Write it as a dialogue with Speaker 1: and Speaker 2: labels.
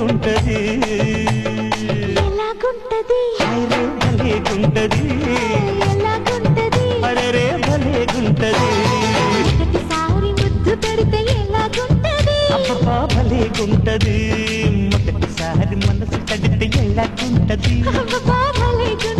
Speaker 1: భలేగుంటది
Speaker 2: ఎలాగుంటది
Speaker 1: హైరే భలేగుంటది
Speaker 2: ఎలాగుంటది
Speaker 1: అరెరే భలేగుంటది
Speaker 2: మొదటిసారి ముద్దు పెడితే ఎలాగుంటది
Speaker 1: అబ్బబ్బా భలేగుంటది మొదటిసారి మనసు తడితే ఎలాగుంటది
Speaker 2: అబ్బబ్బా భలేగుంటది